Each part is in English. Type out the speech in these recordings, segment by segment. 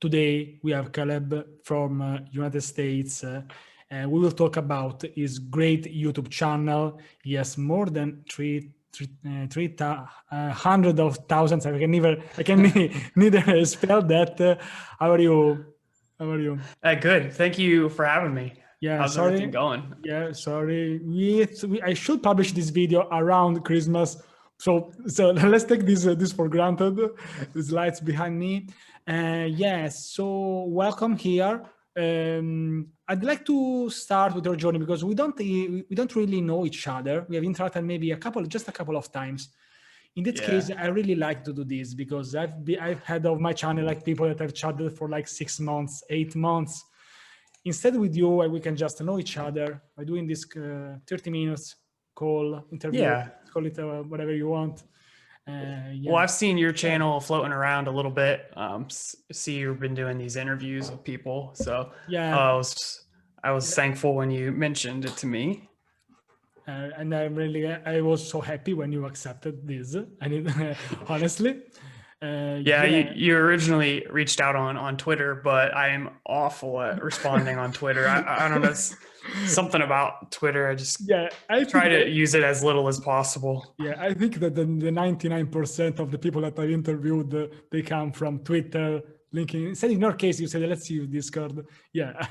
today we have Caleb from United States. We will talk about his great YouTube channel. He has more than 300 of thousands. I can neither spell that. How are you? Good. Thank you for having me. Yeah, how's everything going? Yeah, sorry. I should publish this video around Christmas. So let's take this for granted. The slides behind me. So welcome here. I'd like to start with your journey because we don't really know each other. We have interacted maybe just a couple of times. In that case, I really like to do this because I've had of my channel like people that have chatted for like 6 months, 8 months. Instead with you, we can just know each other by doing this 30 minutes call interview, call it whatever you want. Well, I've seen your channel floating around a little bit. See, you've been doing these interviews with people. So I was thankful when you mentioned it to me. And I was so happy when you accepted this. Honestly. You originally reached out on Twitter, but I am awful at responding on Twitter. I don't know, something about Twitter. I just try to use it as little as possible. Yeah, I think that the 99% of the people that I interviewed, they come from Twitter, LinkedIn. Instead, in your case, you said, let's use Discord.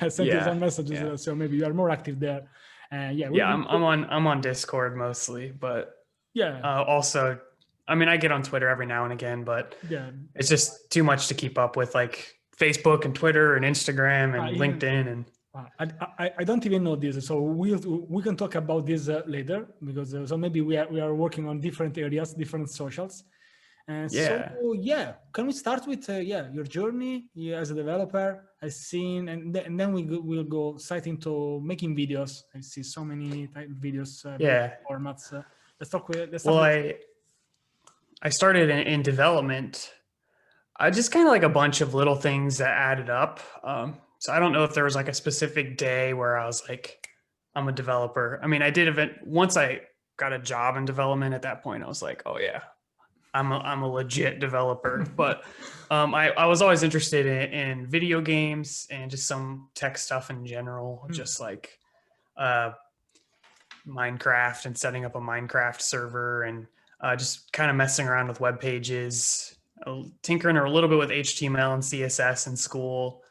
I sent you some messages, so maybe you are more active there. I'm on Discord mostly, but also, I mean, I get on Twitter every now and again, but it's just too much to keep up with, like Facebook and Twitter and Instagram and LinkedIn. And I don't even know this, so we can talk about this later because so maybe we are working on different areas, different socials. Can we start with your journey as a developer? I've seen, and then we'll go straight into making videos. I see so many videos, formats. Let's talk with. I started in development. I just kind of like a bunch of little things that added up. So I don't know if there was like a specific day where I was like, I'm a developer. I mean, I did once I got a job in development. At that point, I was like, oh yeah, I'm a legit developer. But I was always interested in video games and just some tech stuff in general, just like Minecraft and setting up a Minecraft server and just kind of messing around with web pages, tinkering a little bit with HTML and CSS in school.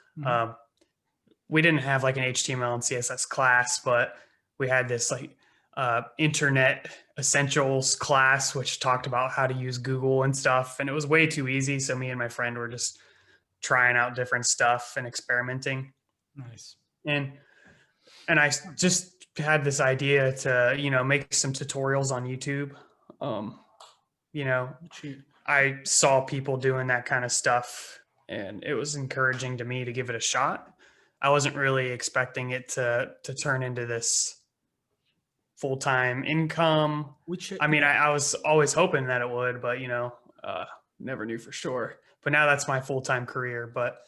We didn't have like an HTML and CSS class, but we had this like internet essentials class, which talked about how to use Google and stuff. And it was way too easy. So me and my friend were just trying out different stuff and experimenting. Nice. And I just had this idea to, make some tutorials on YouTube. I saw people doing that kind of stuff and it was encouraging to me to give it a shot. I wasn't really expecting it to turn into this full-time income. I was always hoping that it would, but never knew for sure. But now that's my full-time career, but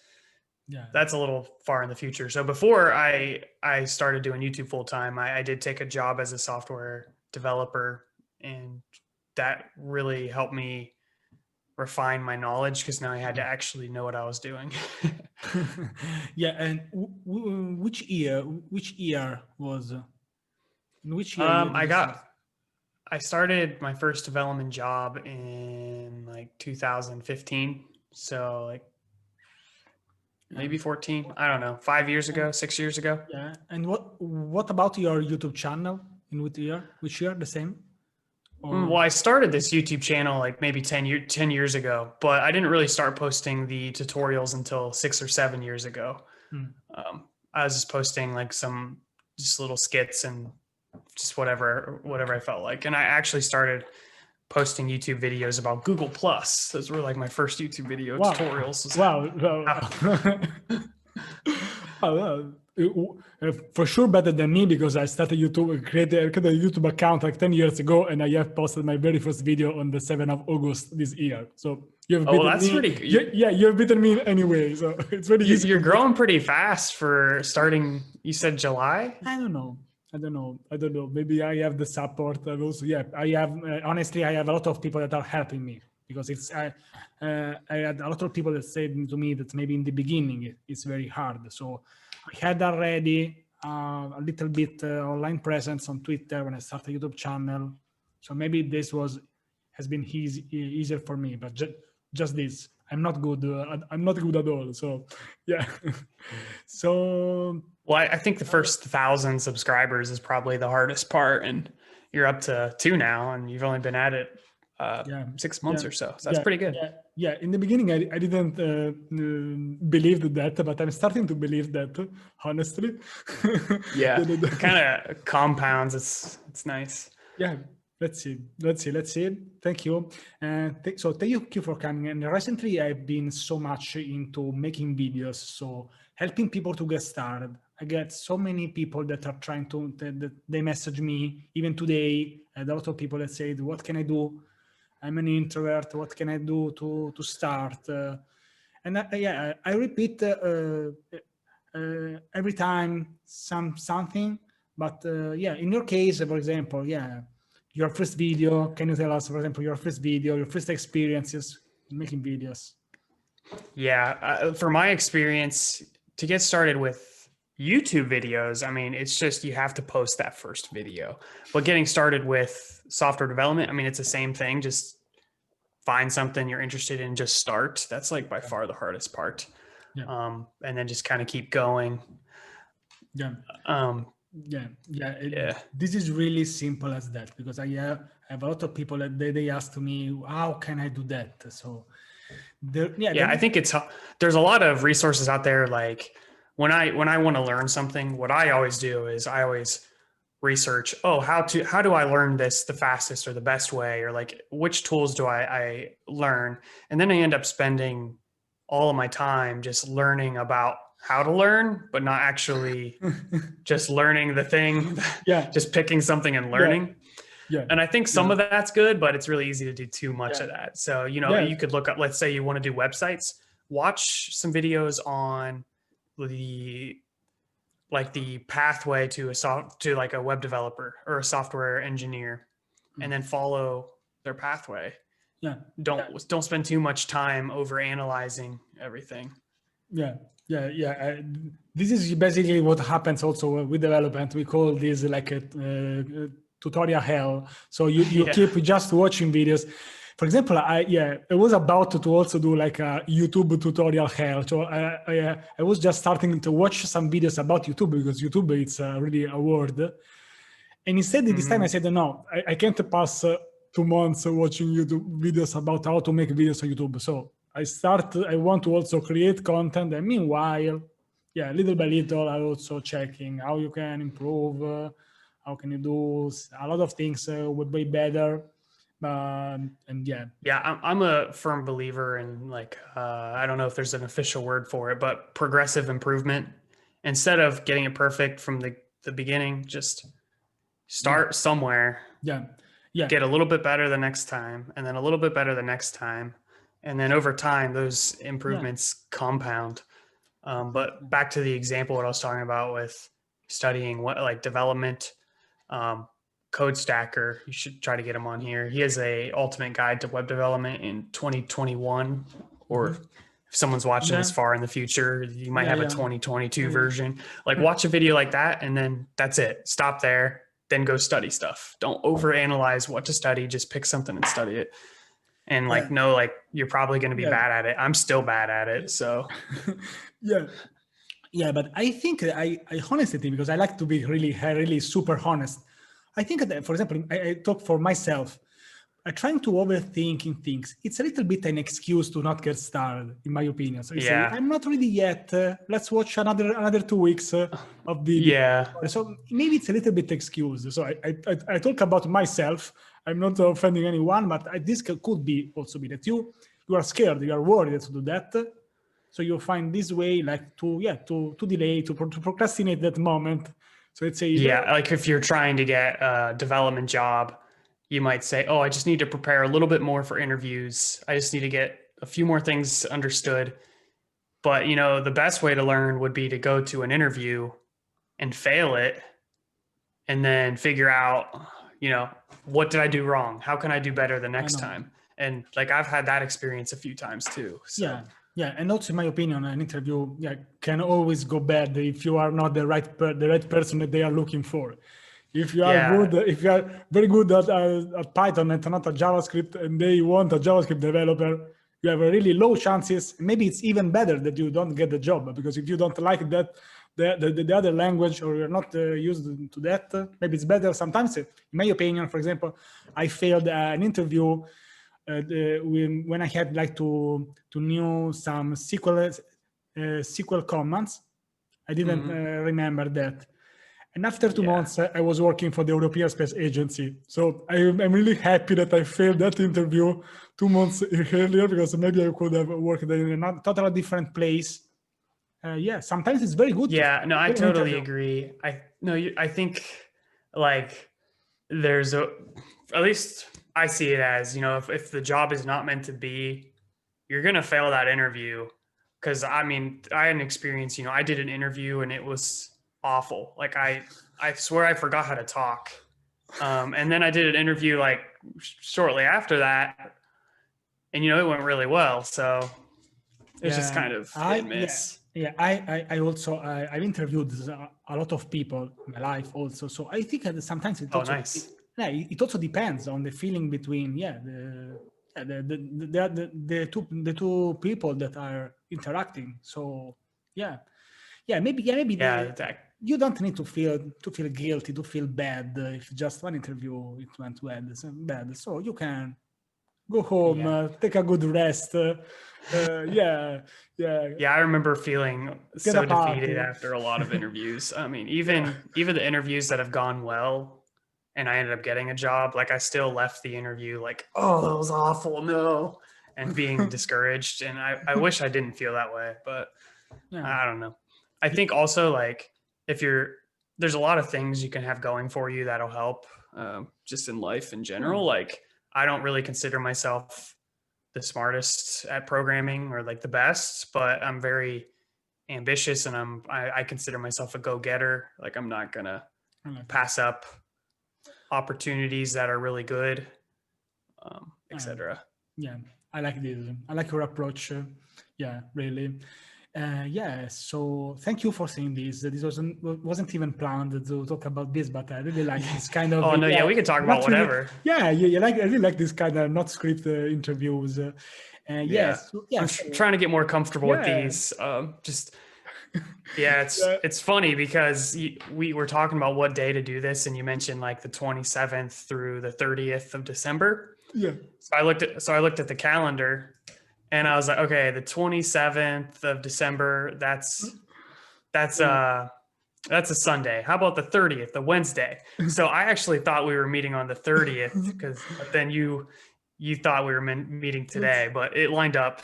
that's a little far in the future. So before I started doing YouTube full-time, I did take a job as a software developer, and that really helped me refine my knowledge because now I had to actually know what I was doing. And which year was in which year? I started my first development job in like 2015. So like maybe 14, I don't know, 5 years ago, 6 years ago. Yeah. And what about your YouTube channel? In which year? The same? Well, I started this YouTube channel like maybe 10 years ago, but I didn't really start posting the tutorials until 6 or 7 years ago. I was just posting like some just little skits and just whatever I felt like. And I actually started posting YouTube videos about Google Plus. Those were like my first YouTube video tutorials. Wow. For sure better than me because I started created a YouTube account like 10 years ago, and I have posted my very first video on the 7th of August this year. So you've beaten that's me. pretty good. You've beaten me anyway. So it's very easy. You're growing pretty fast for starting. You said July? I don't know. Maybe I have the support. And also, I have honestly, I have a lot of people that are helping me because I had a lot of people that said to me that maybe in the beginning it's very hard. So I had already a little bit online presence on Twitter when I started a YouTube channel. So maybe this has been easier for me, but just this. I'm not good. I'm not good at all. So yeah. So well, I think the first 1,000 subscribers is probably the hardest part, and you're up to 2 now, and you've only been at it 6 months or so. So that's pretty good. Yeah. In the beginning, I didn't believe that, but I'm starting to believe that, honestly. Yeah, it kind of compounds. It's nice. Yeah. Let's see. Thank you. So thank you for coming. And recently, I've been so much into making videos, so helping people to get started. I get so many people that are trying that they message me even today. And a lot of people that say, "What can I do? I'm an introvert. What can I do to start?" And I repeat every time something. But in your case, for example, your first video. Can you tell us, for example, your first video, your first experiences making videos? Yeah, for my experience, to get started with YouTube videos, I mean, it's just you have to post that first video. But getting started with software development, I mean, it's the same thing. Just find something you're interested in, just start. That's like by far the hardest part. Yeah. And then just kind of keep going. Yeah. Yeah. This is really simple as that, because I have a lot of people that they ask me, how can I do that? So I think there's a lot of resources out there. Like when I want to learn something, what I always do is I always research, how do I learn this the fastest or the best way, or like which tools do I learn? And then I end up spending all of my time just learning about how to learn, but not actually just learning the thing, just picking something and learning. Yeah. And I think some of that's good, but it's really easy to do too much of that. So, you could look up, let's say you want to do websites, watch some videos on the pathway to like a web developer or a software engineer, and then follow their pathway. Yeah. Don't spend too much time over analyzing everything. This is basically what happens also with development. We call this like a tutorial hell. So you keep just watching videos. For example, I was about to also do like a YouTube tutorial hell. So I was just starting to watch some videos about YouTube, because YouTube it's really a word. And instead this time I said, no, I can't pass 2 months watching YouTube videos about how to make videos on YouTube. So I want to also create content. And meanwhile, little by little, I'm also checking how you can improve, how can you do a lot of things way better. I'm a firm believer in I don't know if there's an official word for it, but progressive improvement. Instead of getting it perfect from the beginning, just start somewhere. Get a little bit better the next time, and then a little bit better the next time. And then over time, those improvements compound. But back to the example, what I was talking about with studying development, Code Stacker, you should try to get him on here. He has a ultimate guide to web development in 2021, or if someone's watching this far in the future, you might have a 2022 version. Watch a video like that, and then that's it. Stop there, then go study stuff. Don't overanalyze what to study. Just pick something and study it. And you're probably going to be bad at it. I'm still bad at it. So but I think I honestly think, because I like to be really, really super honest. I think that, for example, I talk for myself. I'm trying to overthinking things. It's a little bit an excuse to not get started, in my opinion. So say, I'm not ready yet. Let's watch another 2 weeks of video. So maybe it's a little bit excuse. So I talk about myself. I'm not offending anyone, but this could also be that you are scared, you are worried to do that. So you find this way to delay, to procrastinate that moment. So let's say if you're trying to get a development job, you might say, I just need to prepare a little bit more for interviews. I just need to get a few more things understood. But the best way to learn would be to go to an interview and fail it, and then figure out what did I do wrong? How can I do better the next time? And like, I've had that experience a few times too. So Yeah, yeah, and also in my opinion, an interview can always go bad if you are not the right person that they are looking for. If you are yeah, good, if you are very good at Python and not at JavaScript, and they want a JavaScript developer, you have a really low chances. Maybe it's even better that you don't get the job, because if you don't like that the other language, or you're not used to that, maybe it's better. Sometimes, in my opinion, for example, I failed an interview when I had like to know some SQL commands. I didn't mhm. remember that. And after 2 months, Yeah. I was working for the European Space Agency. So I'm really happy that I failed that interview 2 months earlier, because maybe I could have worked in a totally different place. Yeah, sometimes it's very good to Yeah, no, I fail an totally interview. agree. I think like there's a, at least I see it as, if the job is not meant to be, you're going to fail that interview. Cause I mean, I had an experience, I did an interview and it was awful. Like I swear I forgot how to talk. And then I did an interview like shortly after that, and it went really well. So it's just Yeah, kind of hit and miss. I also I've interviewed a lot of people in my life also. So I think that sometimes Oh, nice. it also depends on the feeling between the two people that are interacting. So yeah, maybe Yeah, that, you don't need to feel guilty, to feel bad if just one interview it went bad. So you can go home, yeah. take a good rest. Yeah, yeah, Yeah, I remember feeling get a so defeated party. after a lot of interviews. I mean, Yeah, even the interviews that have gone well and I ended up getting a job, like I still left the interview like, oh, that was awful, no, and being discouraged. And I wish I didn't feel that way, but yeah, I don't know. I think also like if you're there's a lot of things you can have going for you that'll help, just in life in yeah, general. Like I don't really consider myself the smartest at programming or like the best, but I'm very ambitious and I consider myself a go-getter. Like I'm not gonna I like that. pass up opportunities that are really good, Um, etc. yeah, I like this. I like your approach. Yeah, really. Yeah, so thank you for saying this. This wasn't even planned to talk about this, but I really like this kind of Oh no, yeah, we can talk about not really. whatever. Yeah, I really like this kind of not script interviews. Yeah, Yes, I'm trying to get more comfortable with yeah, these. Just yeah, yeah, it's funny because we were talking about what day to do this, and you mentioned like the 27th through the 30th of December. yeah, So I looked at the calendar, and I was like, okay, the 27th of December. That's yeah. uh that's a Sunday. How about the 30th, the Wednesday? So I actually thought we were meeting on the 30th, but then you thought we were meeting today, but it lined up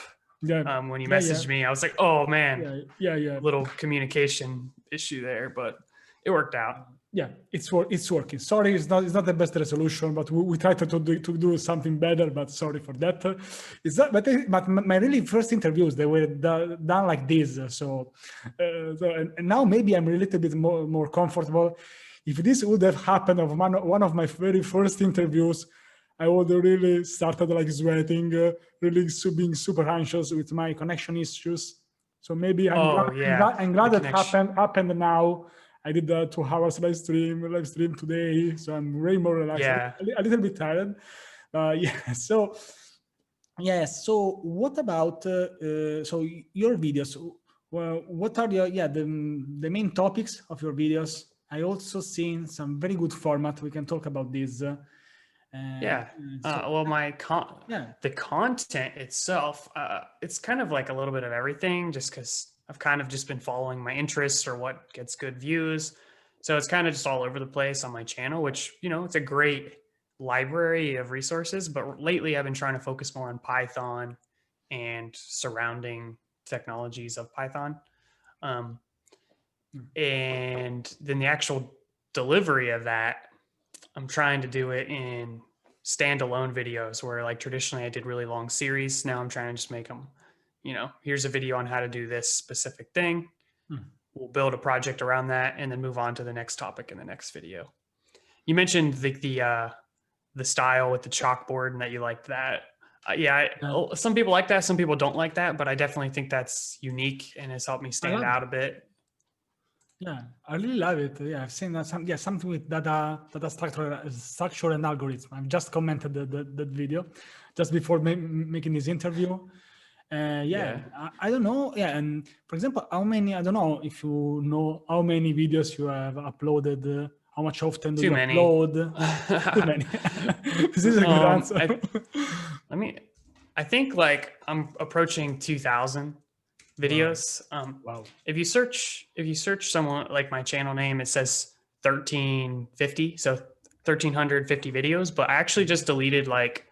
Yeah, when you yeah, yeah, messaged me. I was like, oh man, yeah. little communication issue there, but it worked out. Yeah, it's working. Sorry, it's not the best resolution, but we try to do something better. But sorry for that. It's not, but my really first interviews, they were done like this. And now maybe I'm a little bit more comfortable. If this would have happened of one of my very first interviews, I would have really started like sweating, really being super anxious with my connection issues. So maybe Oh yeah, I'm the glad that connection. happened now. I did a 2 hours live stream today, so I'm way more relaxed. Yeah, A little bit tired. Yeah. So yeah. So what about so your videos? Well, what are the main topics of your videos? I also seen some very good format. We can talk about this. yeah. So Well, yeah, the content itself, it's kind of like a little bit of everything, just because I've kind of just been following my interests or what gets good views. So it's kind of just all over the place on my channel, which it's a great library of resources. But lately, I've been trying to focus more on Python and surrounding technologies of Python. Um, and then the actual delivery of that, I'm trying to do it in standalone videos where like traditionally I did really long series. Now I'm trying to just make them, here's a video on how to do this specific thing. Hmm. We'll build a project around that and then move on to the next topic in the next video. You mentioned the style with the chalkboard and that you liked that. Yeah, Yeah, some people like that, some people don't like that, but I definitely think that's unique and has helped me I stand love out it. a bit. Yeah, I really love it. Yeah, I've seen that something with data structure and algorithm. I've just commented that video just before making this interview. Yeah, Yeah, I don't know. Yeah, and for example, how many? I don't know if you know how many videos you have uploaded. How much often do too you many. upload? Too many. This is a good answer. I let me. I think like I'm approaching 2,000 Wow, videos. wow. If you search someone like my channel name, it says 1350, so 1,350 videos. But I actually just deleted like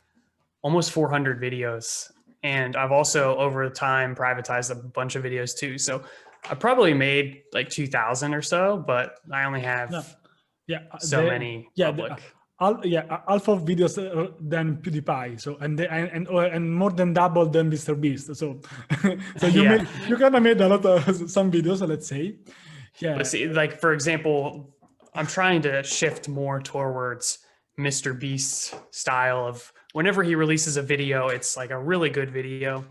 almost 400 videos, and I've also over time privatized a bunch of videos too. So I probably made like 2,000 or so, but I only have Yeah, yeah. so many Yeah, public. half of videos than PewDiePie. So and more than double than Mr. Beast. So so Yeah. you kind of made a lot of some videos. Let's say, But yeah. see, like for example, I'm trying to shift more towards Mr. Beast's style of whenever he releases a video, it's like a really good video.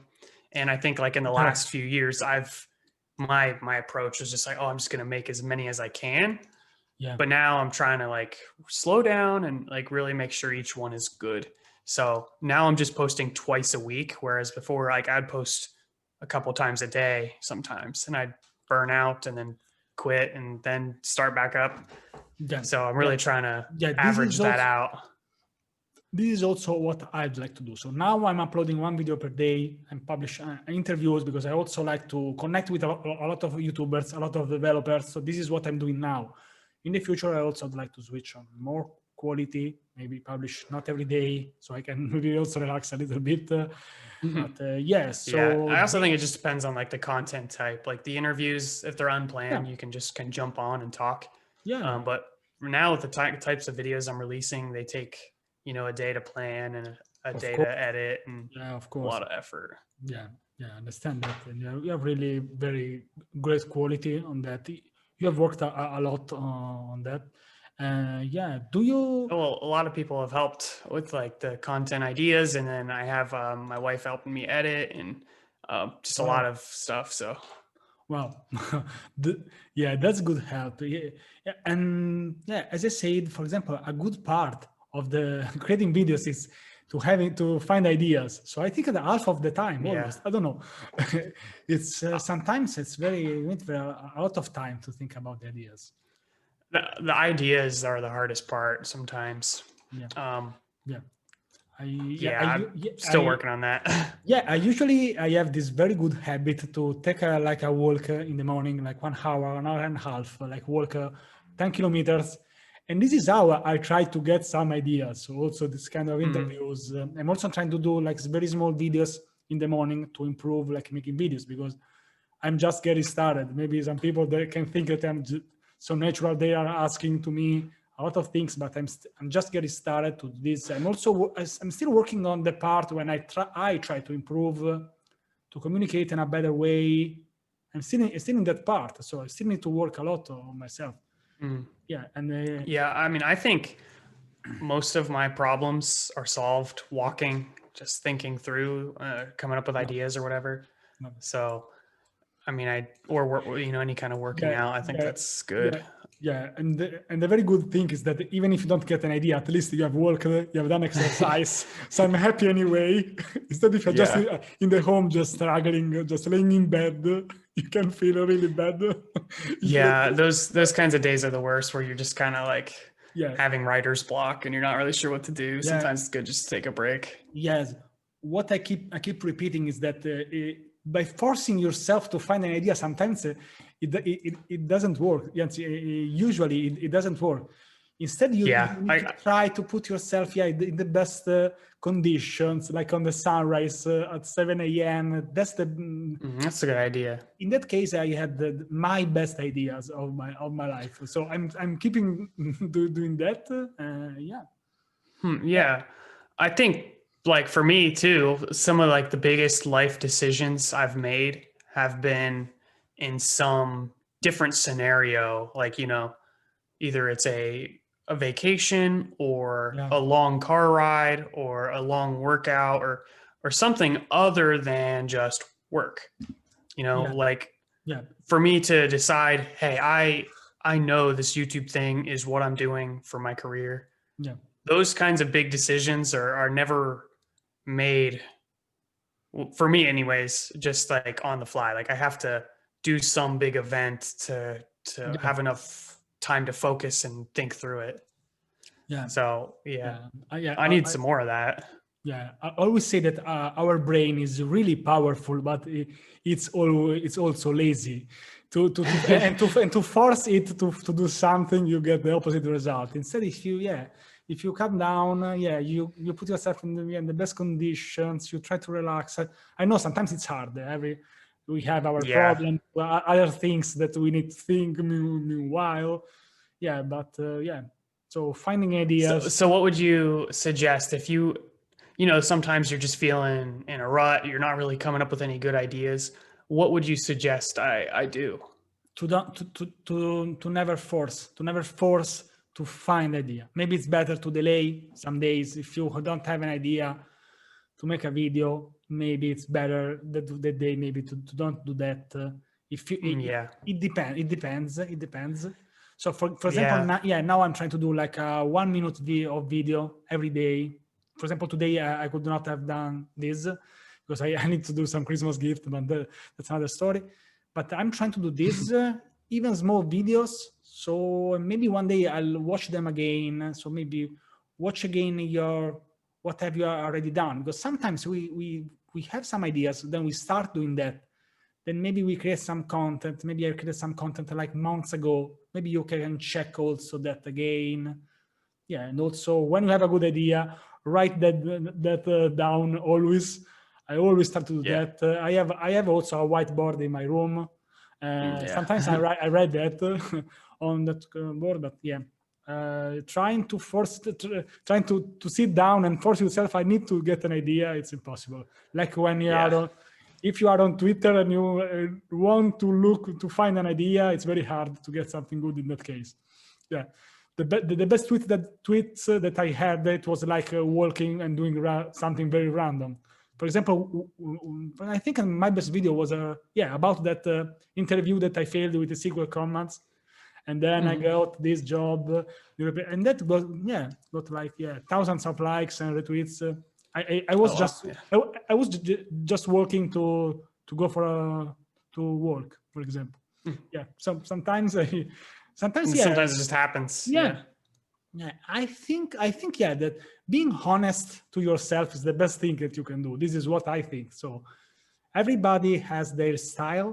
And I think like in the Yeah, last few years, I've my approach was just like, oh, I'm just gonna make as many as I can. yeah. But now I'm trying to like slow down and like really make sure each one is good. So now I'm just posting twice a week, whereas before like I'd post a couple times a day sometimes, and I'd burn out and then quit and then start back up. Yeah, So I'm yeah, really trying to yeah. average that out. This is also what I'd like to do. So now I'm uploading one video per day and publish interviews because I also like to connect with a lot of YouTubers, a lot of developers. So this is what I'm doing now. In the future, I also would like to switch on more quality, maybe publish not every day, so I can maybe also relax a little bit. But yes, Yeah, so I also think it just depends on like the content type. Like the interviews, if they're yeah, unplanned, you can jump on and talk. yeah, But now with the types of videos I'm releasing, they take a day to plan and a of day course, to edit and yeah, of a course. lot of effort. Yeah, yeah, I understand that. And you have really very great quality on that. You have worked a lot on that. Yeah, do you? Well, a lot of people have helped with like the content ideas, and then I have my wife helping me edit and just a lot Wow, of stuff. So wow. Yeah, that's good help. Yeah, yeah, and yeah, as I said, for example, a good part of the creating videos is to find ideas. So I think that half of the time, yeah, almost, I don't know, it's sometimes it's very you need a lot of time to think about the ideas. the ideas are the hardest part sometimes. Yeah. Um, Yeah, yeah, yeah, I'm still working on that. I have this very good habit to take like a walk in the morning, like 1 hour, an hour and a half, like walk 10 kilometers. And this is how I try to get some ideas. So also this kind of Mhm. interviews. I'm also trying to do like very small videos in the morning to improve like making videos because I'm just getting started. Maybe some people they can think that so natural. They are asking to me a lot of things, but I'm just getting started to this. I'm still working on the part when I try to improve to communicate in a better way. I'm still in that part, so I still need to work a lot on myself. Mm. Yeah, and Yeah, I mean, I think most of my problems are solved walking, just thinking through, coming up with no, ideas or whatever. no. So, I mean, or any kind of working Yeah, out. I think yeah, that's good. yeah, yeah. And the very good thing is that even if you don't get an idea, at least you have worked, you have done exercise. So I'm happy anyway. Instead, if you're just Yeah. in the home, just struggling, just laying in bed, you can feel really bad. If you don't Yeah, do- those kinds of days are the worst where you're just kind of like yeah, having writer's block and you're not really sure what to do. yeah. Sometimes it's good just to take a break. Yes, what I keep repeating is that by forcing yourself to find an idea, sometimes it doesn't work. Yes, usually it doesn't work. Instead, you Yeah, need to try to put yourself in the best conditions, like on the sunrise at 7 a.m. that's a good idea. In that case, I had my best ideas of my life. So I'm keeping doing that. Yeah, yeah, Yeah. I think like for me too, some of like the biggest life decisions I've made have been in some different scenario, like, either it's a vacation or yeah, a long car ride or a long workout or or something other than just work. You know, Yeah. like Yeah. for me to decide, hey, I know this YouTube thing is what I'm doing for my career. Yeah. Those kinds of big decisions are never made, for me anyways, just like on the fly. Like I have to do some big event to Yeah. have enough time to focus and think through it. Yeah. So yeah, Yeah. I need some more of that. Yeah, I always say that our brain is really powerful, but it's also lazy. To force it to do something, you get the opposite result. Instead, if you calm down, you put yourself in the best conditions. You try to relax. I know sometimes it's hard. We have our Yeah. problems, other things that we need to think. Meanwhile, yeah, but yeah. So finding So, ideas. so what would you suggest if sometimes you're just feeling in a rut, you're not really coming up with any good ideas. What would you suggest I do? To never force to find idea. Maybe it's better to delay some days if you don't have an idea to make a video. Maybe it's better that day maybe to don't do that. If you Yeah. it depends. So for example, Yeah. now I'm trying to do like a 1 minute of video every day. For example, today I could not have done this because I need to do some Christmas gift, but that's another story. But I'm trying to do this, even small videos. So maybe one day I'll watch them again. So maybe watch again what have you already done? Because sometimes we have some ideas, then we start doing that. Then maybe we create some content. Maybe I created some content like months ago. Maybe you can check also that again. Yeah, and also when you have a good idea, write that down always. I always start to do Yeah. that. I have also a whiteboard in my room. Yeah. Sometimes I write that on that board, but yeah, trying to sit down and force yourself. I need to get an idea. It's impossible. Like when you Yeah. are if you are on Twitter and you want to look to find an idea, it's very hard to get something good in that case. Yeah, the best tweets that I had, it was like walking and doing something very random. For example, I think my best video was about that interview that I failed with the SQL commands, and then I Mhm. got this job, and that got like thousands of likes and retweets. I was Oh, wow. just Yeah. I was just working to go to work, for example. Mm. Yeah, sometimes sometimes And sometimes it just happens. yeah Yeah. yeah, I think that being honest to yourself is the best thing that you can do. This is what I think. So everybody has their style.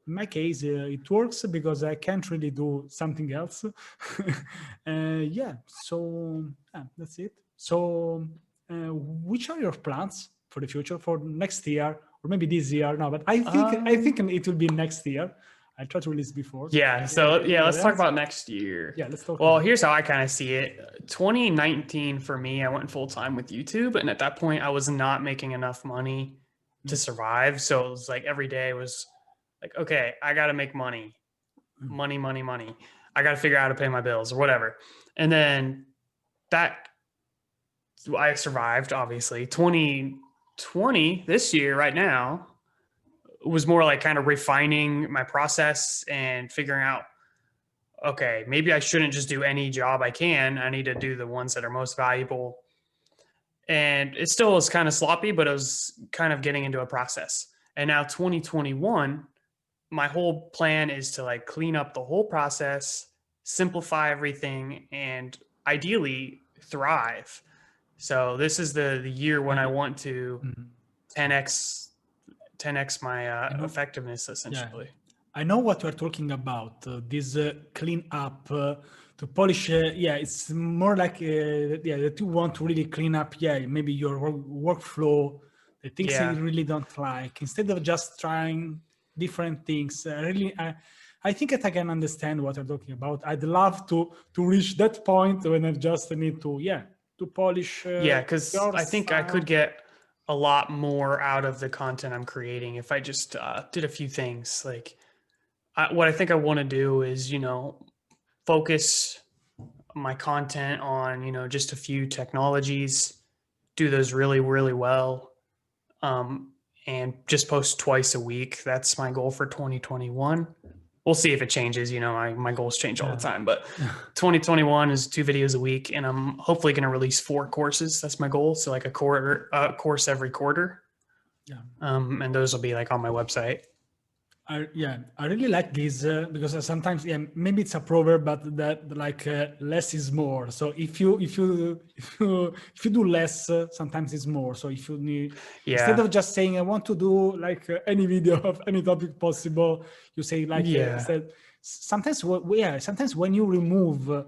In my case, it works because I can't really do something else. Yeah, so that's it. So, which are your plans for the future, for next year, or maybe this year? No, but I think Um, it will be next year. I tried to release before. yeah. So In yeah, the let's talk events. about next year. Yeah, let's talk Well, about. here's how I kind of see it. 2019 for me, I went full time with YouTube, and at that point, I was not making enough money to Mm, survive. So it was like every day was like, okay, I got to make money, mm, money, money, money. I got to figure out how to pay my bills or whatever. And then that I survived, obviously. 2020, this year, right now, was more like kind of refining my process and figuring out, okay, maybe I shouldn't just do any job I can. I need to do the ones that are most valuable. And it still was kind of sloppy, but it was kind of getting into a process. And now 2021, my whole plan is to like clean up the whole process, simplify everything, and ideally thrive. So this is the year when I I, want to mm, 10x 10x my I know. effectiveness Yeah, essentially. I know what you're talking about. This clean up to polish. Yeah, it's more like that you want to really clean up. Yeah, maybe your workflow, the things that Yeah. you really don't like, instead of just trying different things. I think that I can understand what you're talking about. I'd love to reach that point when I just need to polish Yeah, because your I think I could sound. get a lot more out of the content I'm creating if I just did a few things. Like what I think I want to do is, focus my content on, just a few technologies, do those really, really well, and just post twice a week. That's my goal for 2021. We'll see if it changes. You know, my goals change all the time, but 2021 is 2 videos a week, and I'm hopefully going to release 4 courses. That's my goal. So like a course every quarter. Yeah. And those will be like on my website. I really like this because sometimes, maybe it's a proverb, but that like less is more. So if you do less, sometimes it's more. So if you need, instead of just saying I want to do like any video of any topic possible, you say like instead. Sometimes sometimes when you remove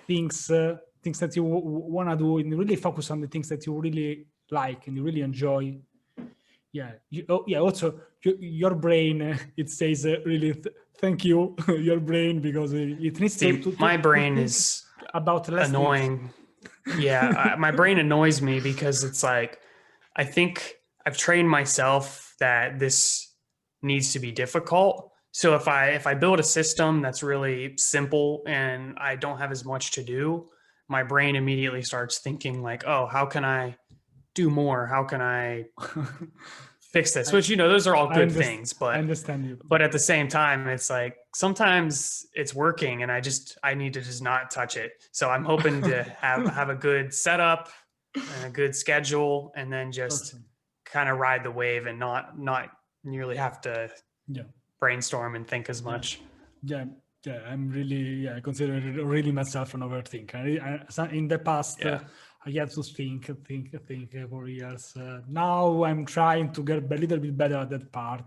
things that you want to do and really focus on the things that you really like and you really enjoy. Also your brain, it says really thank you, your brain, because it needs to my brain is about less annoying. My brain annoys me because it's like, I think I've trained myself that this needs to be difficult. So if I build a system that's really simple and I don't have as much to do, my brain immediately starts thinking like, oh, how can I do more? How can I fix this? Which, you know, those are all good things, but I understand you. But at the same time, it's like sometimes it's working and I need to just not touch it. So I'm hoping to have a good setup and a good schedule, and then just kind of ride the wave and not nearly have to brainstorm and think as much. I'm really I consider really myself an overthinker. In the past, I had to think for years. Now I'm trying to get a little bit better at that part.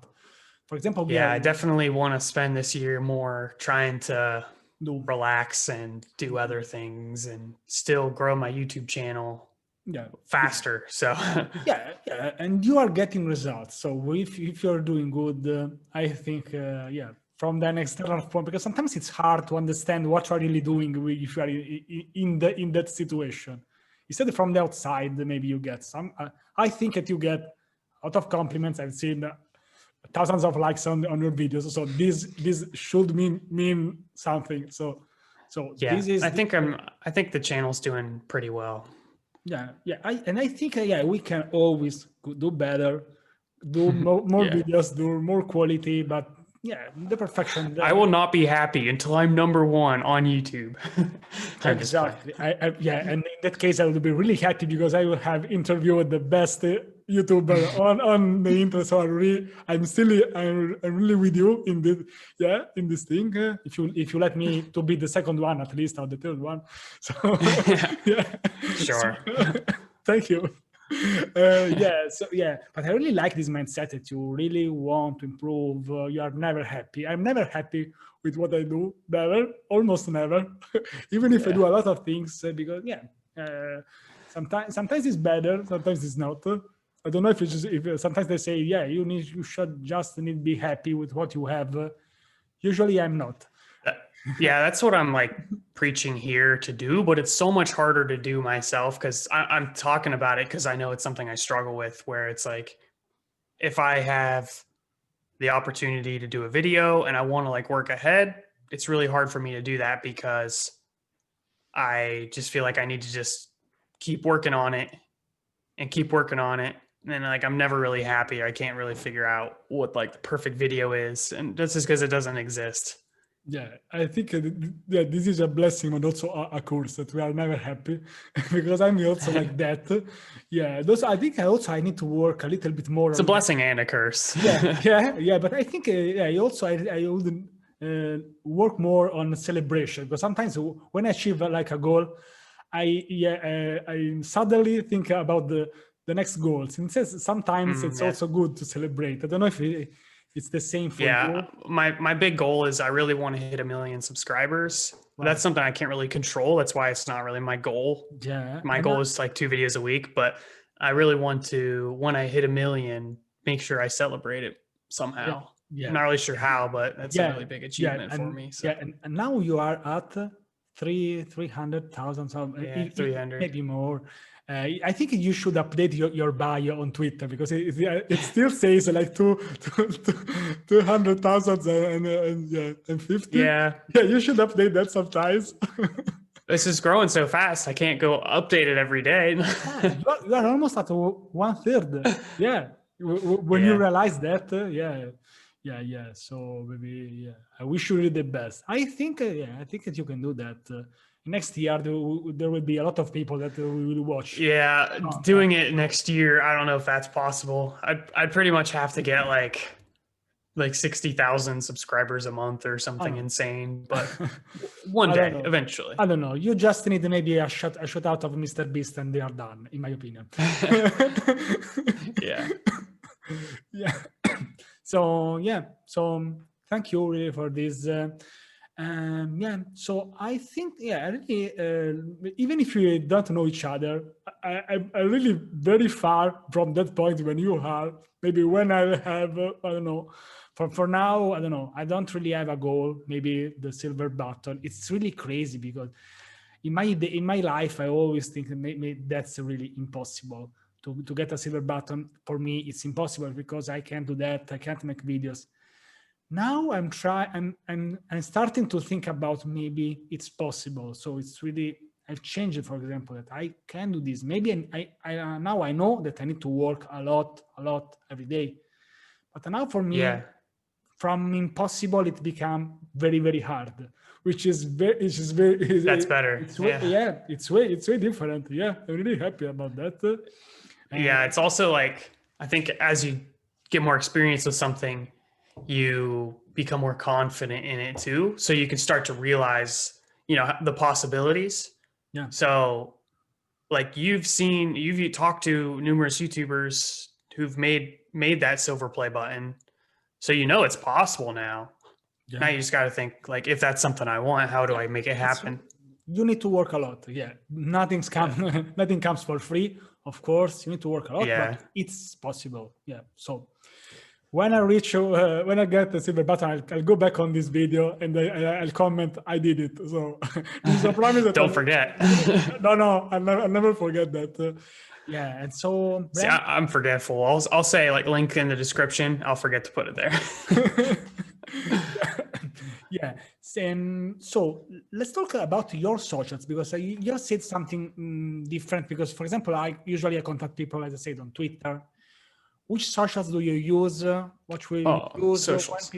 For example, I definitely want to spend this year more trying to relax and do other things and still grow my YouTube channel faster. So and you are getting results. So if you're doing good, I think from an external point, because sometimes it's hard to understand what you're really doing if you are in that situation. Instead, from the outside, maybe you get some. I think that you get a lot of compliments. I've seen thousands of likes on your videos. So this should mean something. So this is. I think the channel's doing pretty well. I think we can always do better, do more videos, do more quality, but. The perfection. I will not be happy until I'm #1 on YouTube. Exactly. And in that case, I will be really happy because I will have interviewed the best YouTuber on the internet. So I'm really with you in this thing. If you let me to be the second one at least, or the third one. So sure. Thank you. But I really like this mindset that you really want to improve. You are never happy. I'm never happy with what I do, almost never. Even if I do a lot of things, because sometimes it's better, sometimes it's not. I don't know if sometimes they say you should just need to be happy with what you have. Usually I'm not. That's what I'm like preaching here to do, but it's so much harder to do myself because I'm talking about it because I know it's something I struggle with, where it's like, if I have the opportunity to do a video and I want to like work ahead, it's really hard for me to do that because I just feel like I need to just keep working on it and keep working on it. And like, I'm never really happy. I can't really figure out what like the perfect video is. And that's just because it doesn't exist. I think this is a blessing and also a curse that we are never happy because I'm also like that. I think I need to work a little bit more. It's a blessing and a curse. But I think I wouldn't work more on celebration, because sometimes when I achieve like a goal, I suddenly think about the next goals. And sometimes it's also good to celebrate. I don't know if it's the same for you. My big goal is I really want to hit 1 million subscribers. Wow. That's something I can't really control. That's why it's not really my goal. My goal is like 2 videos a week, but I really want to, when I hit 1 million, make sure I celebrate it somehow. I'm not really sure how, but that's a really big achievement for me. So. And now you are at 300,000, 300, maybe more. I think you should update your bio on Twitter, because it still says like 200,000 and 50. You should update that sometimes. This is growing so fast. I can't go update it every day. You are almost at 1/3. when you Yeah. realize that, yeah. So maybe, yeah, I wish you really the best. I think, I think that you can do that. Next year, there will be a lot of people that will watch. Yeah, Oh, doing it next year, I don't know if that's possible. I'd pretty much have to get like 60,000 subscribers a month or I something don't insane, but know. one I don't day, know. eventually. I don't know. You just need maybe a shot out of Mr. Beast, and they are done, in my opinion. Yeah. Yeah. So yeah. So thank you really for this. Yeah. So I think, yeah, I really, even if we don't know each other, I'm really very far from that point when you are. Maybe when I have, I don't know. For now, I don't know. I don't really have a goal. Maybe the silver button. It's really crazy because in my life, I always think that maybe that's really impossible to get a silver button. For me, it's impossible because I can't do that. I can't make videos. Now I'm starting to think about maybe it's possible. So it's really, I've changed it, for example, that I can do this. Maybe I now I know that I need to work a lot every day. But now for me, Yeah. from impossible, it become very hard, which is That's better. it's way, Yeah. yeah, it's way different. Yeah, I'm really happy about that. Yeah. And It's also like, I think as you get more experience with something, you become more confident in it too. So you can start to realize, the possibilities. yeah, So like you've talked to numerous YouTubers who've made that silver play button. So it's possible now. yeah, Now you just got to think like, if that's something I want, how do yeah. I make it It's happen? you need to work a lot. Yeah, nothing's Yeah. come nothing comes for free. Of course, you need to work a lot, but Yeah. it's possible. Yeah. So when I get the silver button, I'll go back on this video and I'll comment I did it. So this is a promise that Don't forget. no, I'll never forget that. Yeah, and so See, Brent, I'm forgetful. I'll say like link in the description. I'll forget to put it there. yeah. So let's talk about your socials because you just said something different. Because, for example, I contact people, as I said, on Twitter. Which socials do you use? What will you Oh, use socials.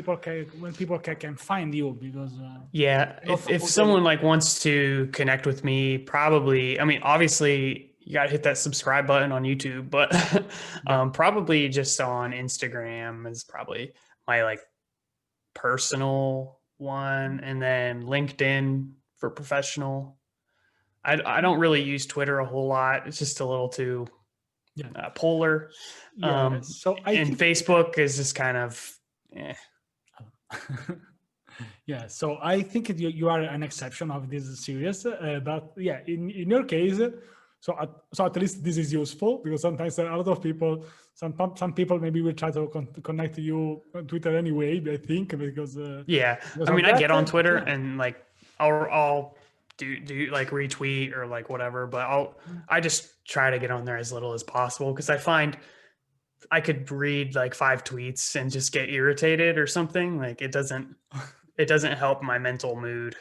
when people can find you? Because Yeah, a lot if of people. someone like wants to connect with me, probably, I mean, obviously you got to hit that subscribe button on YouTube, but Yeah, probably just on Instagram is probably my like personal one, and then LinkedIn for professional. I don't really use Twitter a whole lot. It's just a little too yeah, polar. yeah. So I And think. Facebook is just kind of, Yeah, so I think you are an exception of this series, but yeah, in your case, so at least this is useful because sometimes a lot of people, some people maybe will try to connect to you on Twitter anyway. I think yeah. because I of mean, I that. get on Twitter Yeah, and like I'll do like retweet or like whatever, but I just try to get on there as little as possible because I find I could read like 5 tweets and just get irritated or something. Like it doesn't help my mental mood.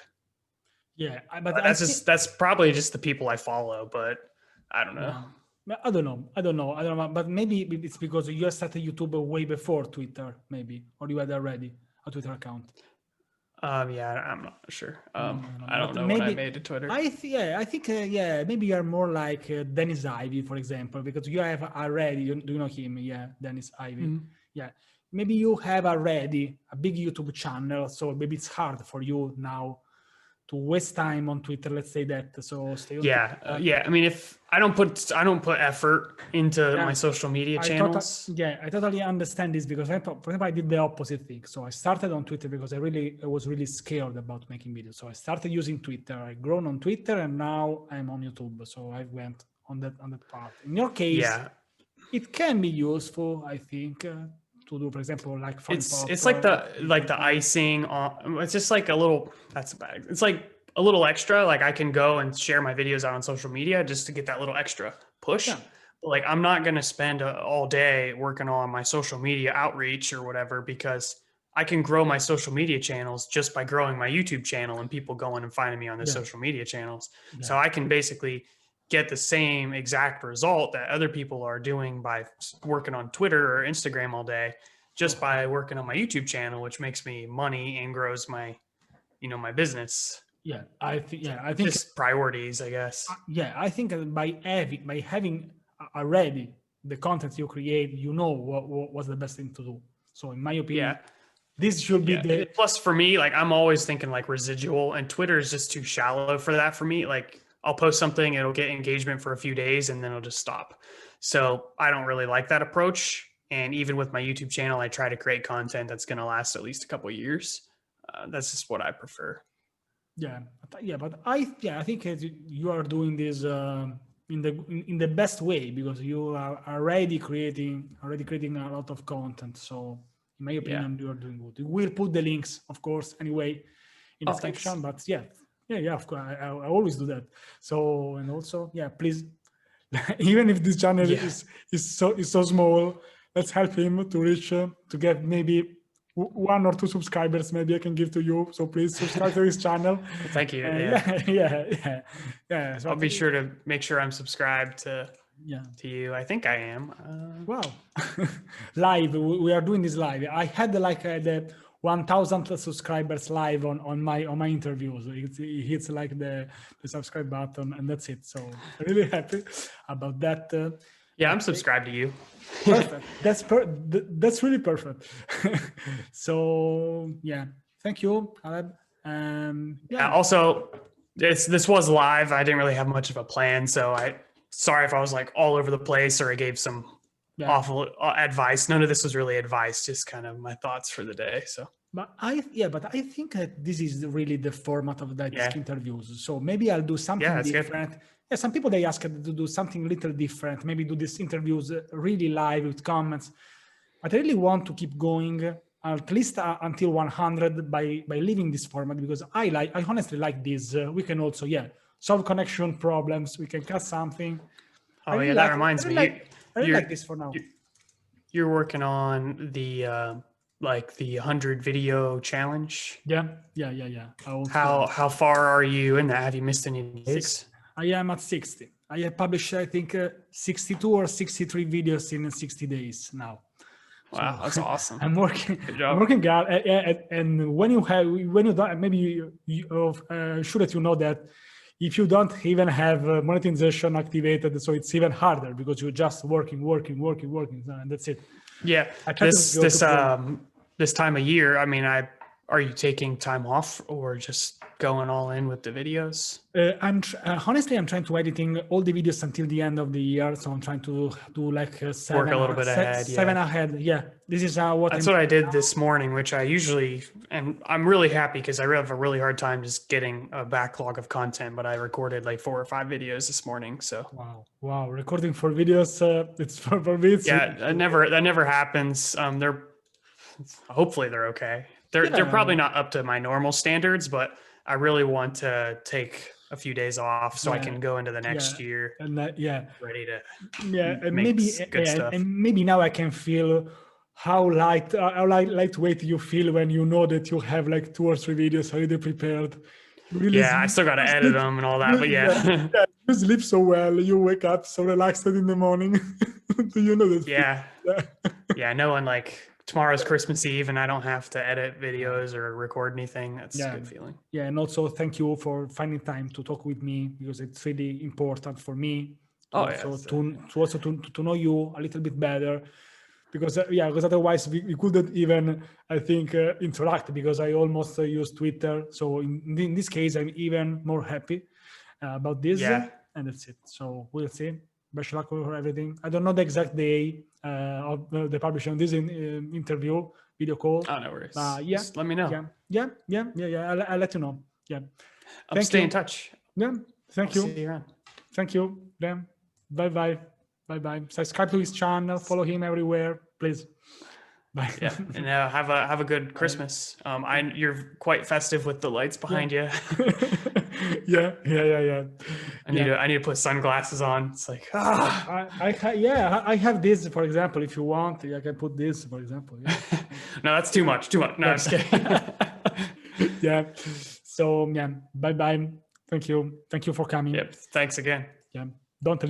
yeah, but I That's think. just that's probably just the people I follow, but I don't know. Yeah. I don't know, but maybe it's because you started YouTube way before Twitter, maybe, or you had already a Twitter account. Yeah, I'm not sure. I don't I know, don't but know when I maybe made a Twitter. I think yeah, maybe you are more like Dennis Ivy, for example, because you have already. Do you know him? Yeah, Dennis Ivy. Mhm. Yeah, maybe you have already a big YouTube channel, so maybe it's hard for you now to waste time on Twitter. Let's say that. So stay on Yeah, Twitter. yeah. I mean, if I don't put effort into my Yeah, social media channels. I totally understand this because for example, I did the opposite thing. So I started on Twitter because I was really scared about making videos. So I started using Twitter. I grown on Twitter and now I'm on YouTube. So I went on that part. In your case, Yeah, it can be useful, I think, to do, for example, like fun pop. it's like the icing on. It's just like a little. That's bad. It's like a little extra. Like I can go and share my videos out on social media just to get that little extra push. Yeah, But like I'm not gonna spend all day working on my social media outreach or whatever because I can grow my social media channels just by growing my YouTube channel and people going and finding me on the yeah, social media channels. yeah, So I can basically get the same exact result that other people are doing by working on Twitter or Instagram all day, just by working on my YouTube channel, which makes me money and grows my, my business. Yeah, I think just priorities, I guess. Yeah, I think by having already the content you create, what's the best thing to do. So in my opinion, this should be the plus for me, like I'm always thinking like residual, and Twitter is just too shallow for that for me. Like I'll post something, it'll get engagement for a few days and then it'll just stop. So I don't really like that approach. And even with my YouTube channel, I try to create content that's going to last at least a couple of years. That's just what I prefer. Yeah, but I think you are doing this in the best way, because you are already creating a lot of content. So in my opinion, you are doing good. We'll put the links, of course, anyway, in the description. But yeah, of course, I always do that. So, and also, please, even if this channel is so small, let's help him to reach to get maybe 1 or 2 subscribers. Maybe I can give to you. So please subscribe to his channel. Thank you. Yeah. So I'll be sure to make sure I'm subscribed to you. I think I am. Wow. Live. We are doing this live. I had the 1,000 subscribers live on my interviews. It hits like the subscribe button, and that's it. So I'm really happy about that. I'm subscribed to you. Perfect. That's really perfect. So thank you, Caleb. Also, this was live. I didn't really have much of a plan, so sorry if I was like all over the place or I gave some awful advice. None of this was really advice, just kind of my thoughts for the day. So. But I think that this is really the format of the interviews. So maybe I'll do something different. Good. Yeah, some people, they ask to do something little different. Maybe do these interviews really live with comments. But I really want to keep going at least until 100 by leaving this format, because I honestly like this. We can also solve connection problems. We can cut something. That reminds me. I really like this for now. You're working on the 100 video challenge. Yeah. How far are you in that? Have you missed any days? I am at 60. I have published, I think, 62 or 63 videos in 60 days now. Wow, so that's awesome. I'm working. I'm working hard. And when you don't, maybe sure that you know that if you don't even have monetization activated, so it's even harder because you're just working, and that's it. Yeah. This time of year, I mean, are you taking time off or just going all in with the videos? Honestly, I'm trying to editing all the videos until the end of the year. So I'm trying to do like 7 work a little bit ahead. 7 ahead. Yeah, this is what I did this morning, which I usually, and I'm really happy because I have a really hard time just getting a backlog of content, but I recorded like 4 or 5 videos this morning. So wow, recording 4 videos. It's for me. That never happens. Hopefully they're okay. They're probably not up to my normal standards, but I really want to take a few days off so I can go into the next year and ready to and make maybe good stuff. And maybe now I can feel how lightweight you feel when you know that you have like 2 or 3 videos already prepared. I still got to edit them and all that, but you sleep so well, you wake up so relaxed in the morning. Do you know that? Knowing like tomorrow's Christmas Eve and I don't have to edit videos or record anything. That's a good feeling. Yeah. And also thank you for finding time to talk with me, because it's really important for me to know you a little bit better, because otherwise we couldn't even, I think, interact, because I almost use Twitter. So in this case, I'm even more happy about this. And that's it. So we'll see. Best luck for everything. I don't know the exact day of the publishing of this interview video call. Oh, no worries. Just let me know. Yeah. I'll let you know. Yeah. Stay in touch. Yeah. Thank you. See you around. Thank you. Then bye. Subscribe to his channel. Follow him everywhere, please. Bye. Yeah, and have a good Christmas. You're quite festive with the lights behind you. Yeah. I need to put sunglasses on. It's like I have this, for example. If you want, I can put this, for example. Yeah. No, that's too much. No, I'm just kidding. Yeah. So bye. Thank you for coming. Yep. Thanks again. Yeah, don't